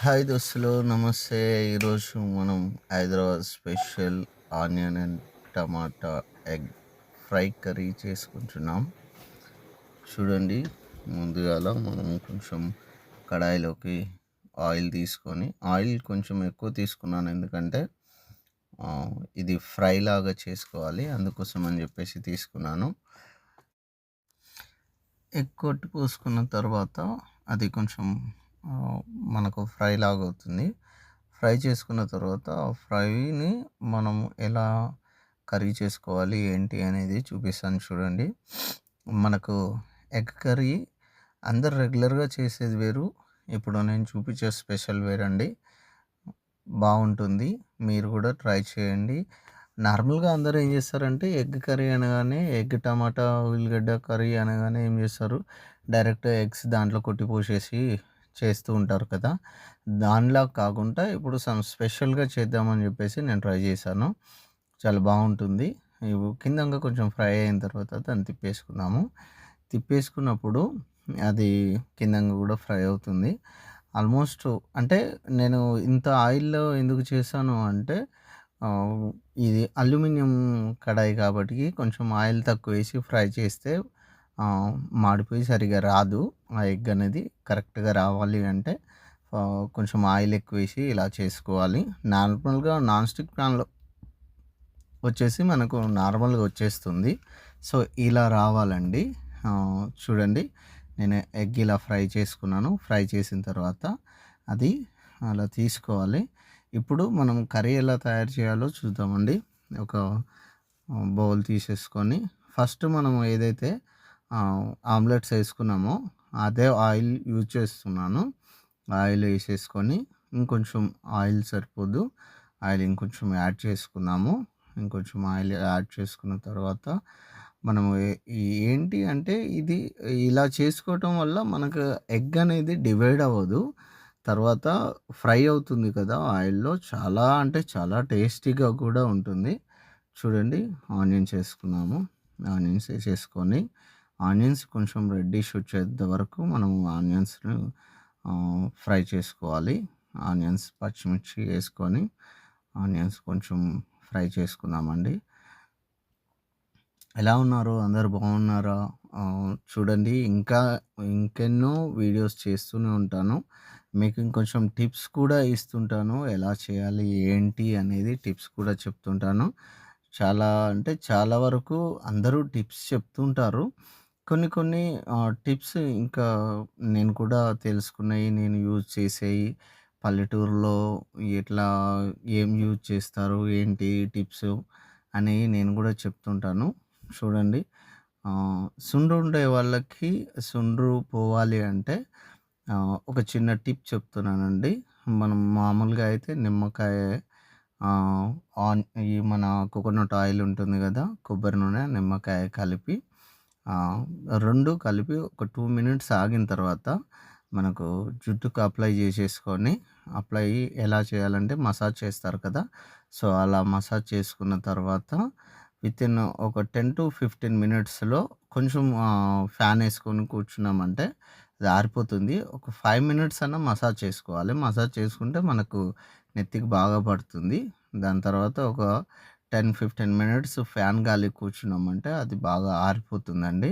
Hi దోస్తులు, నమస్తే. ఈరోజు మనం Hyderabad special onion and tomato egg fry curry చేసుకుంటున్నాం. చూడండి, ముందుగాల మనం కొంచెం కడాయిలోకి ఆయిల్ తీసుకొని, ఆయిల్ కొంచెం ఎక్కువ తీసుకున్నాను ఎందుకంటే ఇది ఫ్రై లాగా చేసుకోవాలి, అందుకోసం అని చెప్పేసి తీసుకున్నాను. ఎగ్ కొట్టి పోసుకున్న తర్వాత అది కొంచెం మనకు ఫ్రై లాగా అవుతుంది. ఫ్రై చేసుకున్న తర్వాత ఫ్రైని మనం ఎలా కర్రీ చేసుకోవాలి ఏంటి అనేది చూపిస్తాను చూడండి. మనకు ఎగ్ కర్రీ అందరు రెగ్యులర్గా చేసేది వేరు, ఇప్పుడు నేను చూపించే స్పెషల్ వేరండి. బాగుంటుంది, మీరు కూడా ట్రై చేయండి. నార్మల్గా అందరూ ఏం చేస్తారంటే ఎగ్ కర్రీ అనగానే, ఎగ్ టమాటా ఉల్లిగడ్డ కర్రీ అనగానే ఏం చేస్తారు, డైరెక్ట్ ఎగ్స్ దాంట్లో కొట్టి పోసేసి చేస్తూ ఉంటారు కదా. దానిలా కాకుండా ఇప్పుడు స్పెషల్గా చేద్దామని చెప్పేసి నేను ట్రై చేశాను. చాలా బాగుంటుంది. ఇవి కిందంగా కొంచెం ఫ్రై అయిన తర్వాత దాన్ని తిప్పేసుకున్నాము. తిప్పేసుకున్నప్పుడు అది కిందంగా కూడా ఫ్రై అవుతుంది ఆల్మోస్ట్. అంటే నేను ఇంత ఆయిల్లో ఎందుకు చేశాను అంటే, ఇది అల్యూమినియం కడాయి కాబట్టి కొంచెం ఆయిల్ తక్కువ వేసి ఫ్రై చేస్తే మాడిపోయి సరిగా రాదు. ఆ ఎగ్ అనేది కరెక్ట్గా రావాలి అంటే కొంచెం ఆయిల్ ఎక్కువ వేసి ఇలా చేసుకోవాలి. నార్మల్గా నాన్ స్టిక్ ప్యాన్లో వచ్చేసి మనకు నార్మల్గా వచ్చేస్తుంది. సో ఇలా రావాలండి. చూడండి, నేను ఎగ్ ఇలా ఫ్రై చేసుకున్నాను. ఫ్రై చేసిన తర్వాత అది అలా తీసుకోవాలి. ఇప్పుడు మనం కర్రీ ఎలా తయారు చేయాలో చూద్దామండి. ఒక బౌల్ తీసేసుకొని ఫస్ట్ మనం ఏదైతే ఆమ్లెట్స్ వేసుకున్నామో అదే ఆయిల్ యూజ్ చేస్తున్నాను. ఆయిల్ వేసేసుకొని ఇంకొంచెం ఆయిల్ సరిపోదు, ఆయిల్ ఇంకొంచెం యాడ్ చేసుకున్నాము. ఇంకొంచెం ఆయిల్ యాడ్ చేసుకున్న తర్వాత మనము ఏంటి అంటే, ఇది ఇలా చేసుకోవటం వల్ల మనకు ఎగ్ అనేది డివైడ్ అవ్వదు, తర్వాత ఫ్రై అవుతుంది కదా ఆయిల్లో. చాలా అంటే చాలా టేస్టీగా కూడా ఉంటుంది. చూడండి, ఆనియన్స్ వేసుకున్నాము. ఆనియన్స్ వేసేసుకొని ఆనియన్స్ కొంచెం రెడ్డిష్ వచ్చేంత వరకు మనం ఆనియన్స్ని ఫ్రై చేసుకోవాలి. ఆనియన్స్ పచ్చిమిర్చి వేసుకొని ఆనియన్స్ కొంచెం ఫ్రై చేసుకుందామండి. ఎలా ఉన్నారు అందరు, బాగున్నారా? చూడండి, ఇంకెన్నో వీడియోస్ చేస్తూనే ఉంటాను. మీకు ఇంకొంచెం టిప్స్ కూడా ఇస్తుంటాను, ఎలా చేయాలి ఏంటి అనేది టిప్స్ కూడా చెప్తుంటాను. చాలా అంటే చాలా వరకు అందరూ టిప్స్ చెప్తుంటారు. కొన్ని కొన్ని టిప్స్ ఇంకా నేను కూడా తెలుసుకున్నవి, నేను యూజ్ చేసేవి, పల్లెటూరులో ఎట్లా ఏం యూజ్ చేస్తారు ఏంటి టిప్స్ అని నేను కూడా చెప్తుంటాను. చూడండి, సుండ్రు ఉండే వాళ్ళకి సుండ్రు పోవాలి అంటే ఒక చిన్న టిప్ చెప్తున్నానండి. మనం మామూలుగా అయితే నిమ్మకాయ, ఈ మన కోకోనట్ ఆయిల్ ఉంటుంది కదా, కొబ్బరి నూనె, నిమ్మకాయ కలిపి 2 కలిపి ఒక 2 మినిట్స్ ఆగిన తర్వాత మనకు జుట్టుకు అప్లై చేసేసుకొని, అప్లై ఎలా చేయాలంటే మసాజ్ చేస్తారు కదా, సో అలా మసాజ్ చేసుకున్న తర్వాత వితిన్ ఒక 10-15 మినిట్స్లో కొంచెం ఫ్యాన్ వేసుకొని కూర్చున్నామంటే అది ఆరిపోతుంది. ఒక 5 మినిట్స్ అన్నా మసాజ్ చేసుకోవాలి. మసాజ్ చేసుకుంటే మనకు నెత్తికి బాగా పడుతుంది. దాని తర్వాత ఒక 10-15 మినిట్స్ ఫ్యాన్ గాలి కూర్చున్నామంటే అది బాగా ఆరిపోతుందండి.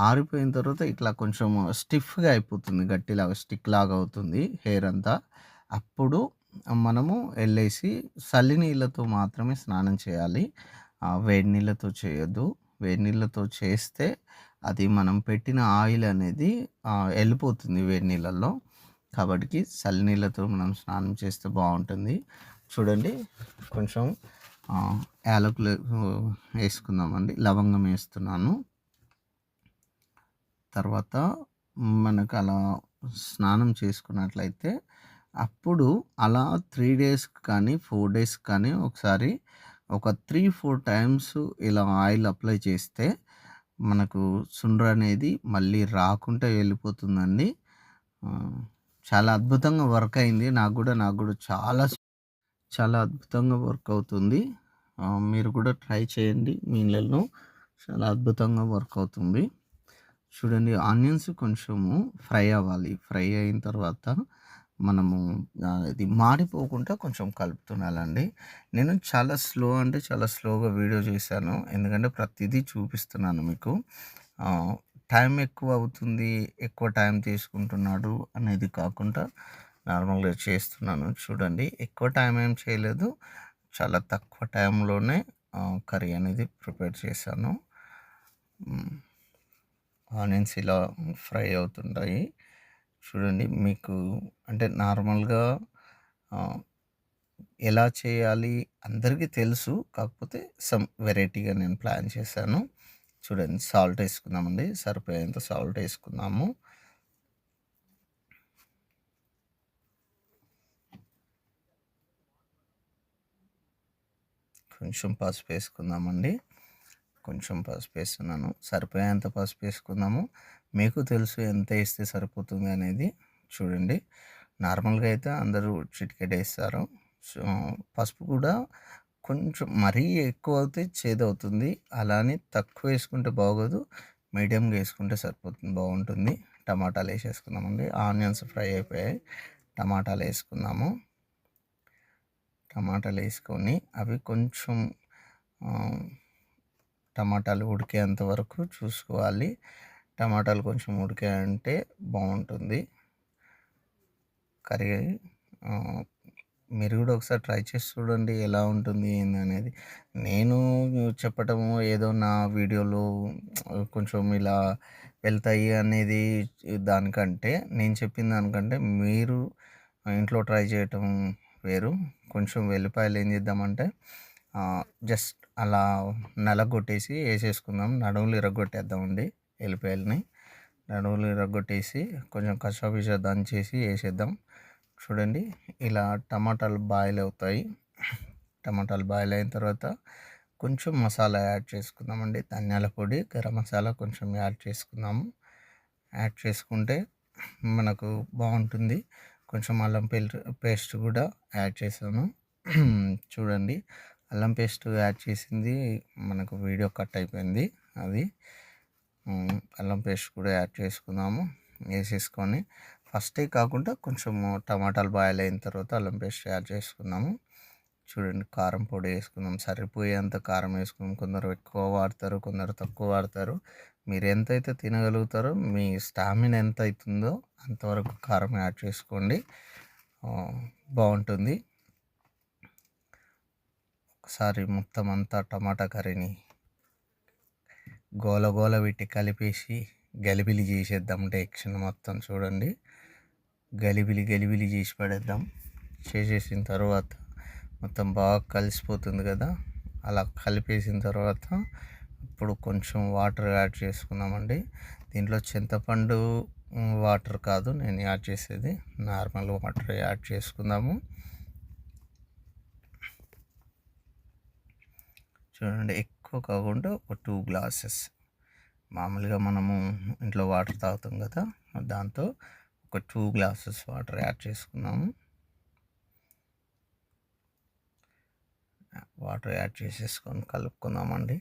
ఆరిపోయిన తర్వాత ఇట్లా కొంచెం స్టిఫ్గా అయిపోతుంది, గట్టిలాగా స్టిక్ లాగా అవుతుంది హెయిర్ అంతా. అప్పుడు మనము వెళ్ళేసి చల్లి నీళ్ళతో మాత్రమే స్నానం చేయాలి, వేడి నీళ్ళతో చేయొద్దు. వేడి నీళ్ళతో చేస్తే అది మనం పెట్టిన ఆయిల్ అనేది వెళ్ళిపోతుంది వేడి నీళ్ళల్లో. కాబట్టి చల్లి నీళ్ళతో మనం స్నానం చేస్తే బాగుంటుంది. చూడండి, కొంచెం యాలకులు వేసుకుందామండి, లవంగం వేస్తున్నాను. తర్వాత మనకు అలా స్నానం చేసుకున్నట్లయితే అప్పుడు అలా 3 డేస్ కానీ 4 డేస్ కానీ ఒకసారి ఒక 3-4 టైమ్స్ ఇలా ఆయిల్ అప్లై చేస్తే మనకు సుండ్ర అనేది మళ్ళీ రాకుండా వెళ్ళిపోతుందండి. చాలా అద్భుతంగా వర్క్ అయింది. నాకు కూడా చాలా చాలా అద్భుతంగా వర్క్ అవుతుంది. మీరు కూడా ట్రై చేయండి, మీ ఇళ్ళల్లో చాలా అద్భుతంగా వర్క్ అవుతుంది. చూడండి, ఆనియన్స్ కొంచెము ఫ్రై అవ్వాలి. ఫ్రై అయిన తర్వాత మనము ఇది మాడిపోకుండా కొంచెం కలుపుతుండాలండి. నేను చాలా అంటే చాలా స్లోగా వీడియో చేశాను. ఎందుకంటే ప్రతిదీ చూపిస్తున్నాను మీకు. టైం ఎక్కువ అవుతుంది, ఎక్కువ టైం తీసుకుంటున్నాడు అనేది కాకుండా నార్మల్‌గా చేస్తున్నాను. చూడండి, ఎక్కువ టైం ఏం చేయలేదు. చాలా తక్కువ టైంలోనే కర్రీ అనేది ప్రిపేర్ చేశాను. ఆనియన్స్ ఇలా ఫ్రై అవుతుంటాయి. చూడండి, మీకు అంటే నార్మల్‌గా ఎలా చేయాలి అందరికీ తెలుసు. కాకపోతే సమ్ వెరైటీగా నేను ప్లాన్ చేశాను. చూడండి, సాల్ట్ వేసుకుందామండి. సరిపోయేంత సాల్ట్ వేసుకుందాము. కొంచెం పసుపు వేసుకుందామండి. కొంచెం పసుపు వేస్తున్నాను. సరిపోయేంత పసుపు వేసుకుందాము. మీకు తెలుసు ఎంత వేస్తే సరిపోతుంది అనేది. చూడండి, నార్మల్‌గా అయితే అందరూ చిటికెడు వేస్తారు. సో, పసుపు కూడా కొంచెం మరీ ఎక్కువ అవుతే చేదవుతుంది. అలా అని తక్కువ వేసుకుంటే బాగోదు. మీడియంగా వేసుకుంటే సరిపోతుంది, బాగుంటుంది. టమాటాలు వేసేసుకుందామండి. ఆనియన్స్ ఫ్రై అయిపోయాయి. టమాటాలు వేసుకుందాము. టమాటాలు వేసుకొని అవి కొంచెం టమాటాలు ఉడికేంత వరకు చూసుకోవాలి. టమాటాలు కొంచెం ఉడికాయంటే బాగుంటుంది కర్రీ. మీరు కూడా ఒకసారి ట్రై చేసి చూడండి ఎలా ఉంటుంది ఏందనేది. నేను చెప్పటము ఏదో నా వీడియోలో కొంచెం ఇలా వెళ్తాయి అనేది దానికంటే, నేను చెప్పిన దానికంటే మీరు ఇంట్లో ట్రై చేయటం వేరు. కొంచెం వెల్లిపాయలు ఏం చేద్దామంటే జస్ట్ అలా నలగొట్టేసి వేసేసుకుందాం. నడుములు ఇరగొట్టేద్దామండి ఎల్లిపాయలని. నడుములు ఇరగొట్టేసి కొంచెం కచ్చాపిచ్చా దంచేసి వేసేద్దాం. చూడండి, ఇలా టమాటాలు బాయిల్ అవుతాయి. టమాటాలు బాయిల్ అయిన తర్వాత కొంచెం మసాలా యాడ్ చేసుకుందామండి. ధనియాల పొడి, గరం మసాలా కొంచెం యాడ్ చేసుకుందాము. యాడ్ చేసుకుంటే మనకు బాగుంటుంది. కొంచెం అల్లం పేస్ట్ కూడా యాడ్ చేశాను. చూడండి, అల్లం పేస్ట్ యాడ్ చేసింది మనకు వీడియో కట్ అయిపోయింది. అది అల్లం పేస్ట్ కూడా యాడ్ చేసుకుందాము. వేసేసుకొని ఫస్టే కాకుండా కొంచెము టమాటాలు బాయిల్ అయిన తర్వాత అల్లం పేస్ట్ యాడ్ చేసుకుందాము. చూడండి, కారం పొడి వేసుకుందాం. సరిపోయేంత కారం వేసుకుందాం. కొందరు ఎక్కువ వాడతారు, కొందరు తక్కువ వాడతారు. మీరు ఎంతైతే తినగలుగుతారో, మీ స్టామినా ఎంత అవుతుందో అంతవరకు కారం యాడ్ చేసుకోండి, బాగుంటుంది. ఒకసారి మొత్తం అంతా టమాటా కర్రీని గోల గోల పెట్టి కలిపేసి గలిబిలి చేసేద్దాం. డెక్షను మొత్తం చూడండి, గలిబిలి చేసి పడేద్దాం. చేసేసిన తర్వాత మొత్తం బాగా కలిసిపోతుంది కదా. అలా కలిపేసిన తర్వాత ఇప్పుడు కొంచెం వాటర్ యాడ్ చేసుకున్నామండి. దీంట్లో చింతపండు వాటర్ కాదు నేను యాడ్ చేసేది, నార్మల్ వాటర్ యాడ్ చేసుకుందాము. చూడండి, ఎక్కువ కాకుండా ఒక 2 గ్లాసెస్, మామూలుగా మనము ఇంట్లో వాటర్ తాగుతాం కదా, దాంతో ఒక 2 గ్లాసెస్ వాటర్ యాడ్ చేసుకున్నాము. వాటర్ యాడ్ చేసేసుకొని కలుపుకుందామండి.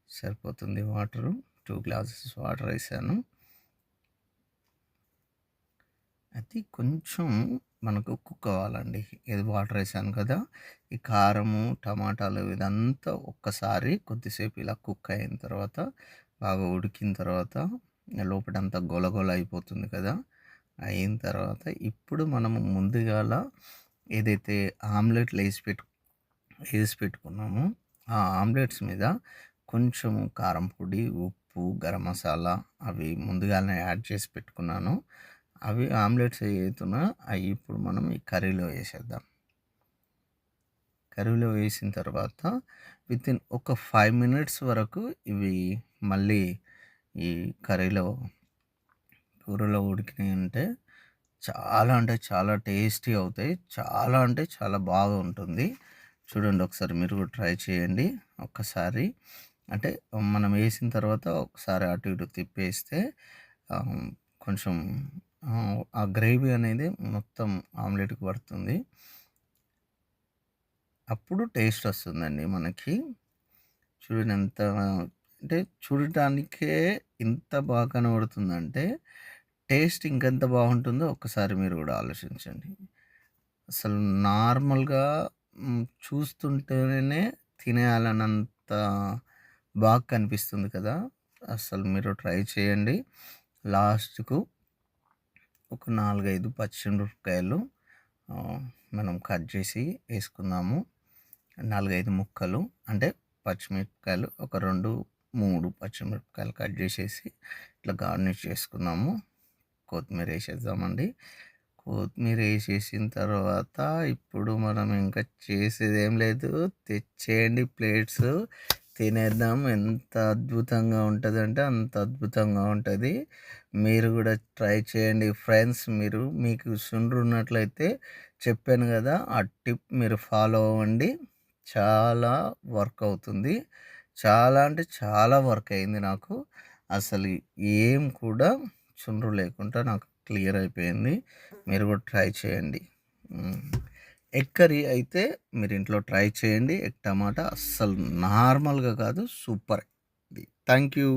సరిపోతుంది వాటరు. 2 గ్లాసెస్ వాటర్ వేసాను. అది కొంచెం మనకు కుక్ అవ్వాలండి. ఇది వాటర్ వేసాను కదా, ఈ కారము, టమాటాలు ఇదంతా ఒక్కసారి కొద్దిసేపు ఇలా కుక్ అయిన తర్వాత, బాగా ఉడికిన తర్వాత లోపటంతా గోలగోల అయిపోతుంది కదా. అయిన తర్వాత ఇప్పుడు మనము ముందుగాల ఏదైతే ఆమ్లెట్లు వేసి పెట్టుకున్నామో ఆ ఆమ్లెట్స్ మీద కొంచెం కారం పొడి, ఉప్పు, గరం మసాలా అవి ముందుగానే యాడ్ చేసి పెట్టుకున్నాను. అవి ఆమ్లెట్స్ ఏవైతున్నా అవి ఇప్పుడు మనం ఈ కర్రీలో వేసేద్దాం. కర్రీలో వేసిన తర్వాత వితిన్ ఒక 5 మినిట్స్ వరకు ఇవి మళ్ళీ ఈ కూరలో ఉడికినాయి అంటే చాలా అంటే చాలా టేస్టీ అవుతాయి. చాలా అంటే చాలా బాగా ఉంటుంది. చూడండి, ఒకసారి మీరు కూడా ట్రై చేయండి. ఒక్కసారి అంటే మనం వేసిన తర్వాత ఒకసారి అటు ఇటు తిప్పేస్తే కొంచెం ఆ గ్రేవీ అనేది మొత్తం ఆమ్లెట్కి పడుతుంది. అప్పుడు టేస్ట్ వస్తుందండి మనకి. చూడండి ఎంత అంటే చూడటానికే ఇంత బాగా కనబడుతుందంటే, టేస్ట్ ఇంకెంత బాగుంటుందో ఒక్కసారి మీరు గూడా ఆలోచించండి. అసలు నార్మల్‌గా చూస్తుంటేనే తినేయాలన్నంత బాగా కనిపిస్తుంది కదా! అసలు మీరు ట్రై చేయండి. లాస్ట్‌కు ఒక 4, 5 పచ్చిమిరపకాయలు మనం కట్ చేసి ఏసుకుందాము. 4, 5 ముక్కలు అంటే పచ్చిమిరపకాయలు ఒక 2, 3 పచ్చిమిరపకాయలు కట్ చేసేసి ఇట్లా గార్నిష్ చేసుకుందాము. కొత్తిమీర ఏసేద్దామండి. కొత్తిమీర ఏసేసిన తర్వాత ఇప్పుడు మనం ఇంకా చేసేదేం లేదు. తెచ్చేయండి ప్లేట్స్. తినేద్దాం. ఎంత అద్భుతంగా ఉంటదంటే అంత అద్భుతంగా ఉంటది. మీరు గూడా ట్రై చేయండి ఫ్రెండ్స్. మీకు ఉన్నట్లయితే చెప్పాను గదా! ఆ టిప్ మీరు ఫాలో అవ్వండి. చాలా వర్క్ అవుతుంది. చాలా అంటే చాలా వర్క్ అయింది నాకు. అసలు ఏం కూడా చుండ్రు లేకుండా నాకు క్లియర్ అయిపోయింది. మీరు కూడా ట్రై చేయండి. ఎగ్ కర్రీ అయితే మీరు ఇంట్లో ట్రై చేయండి. ఎగ్ టమాటా అస్సలు నార్మల్‌గా కాదు సూపర్. Thank you.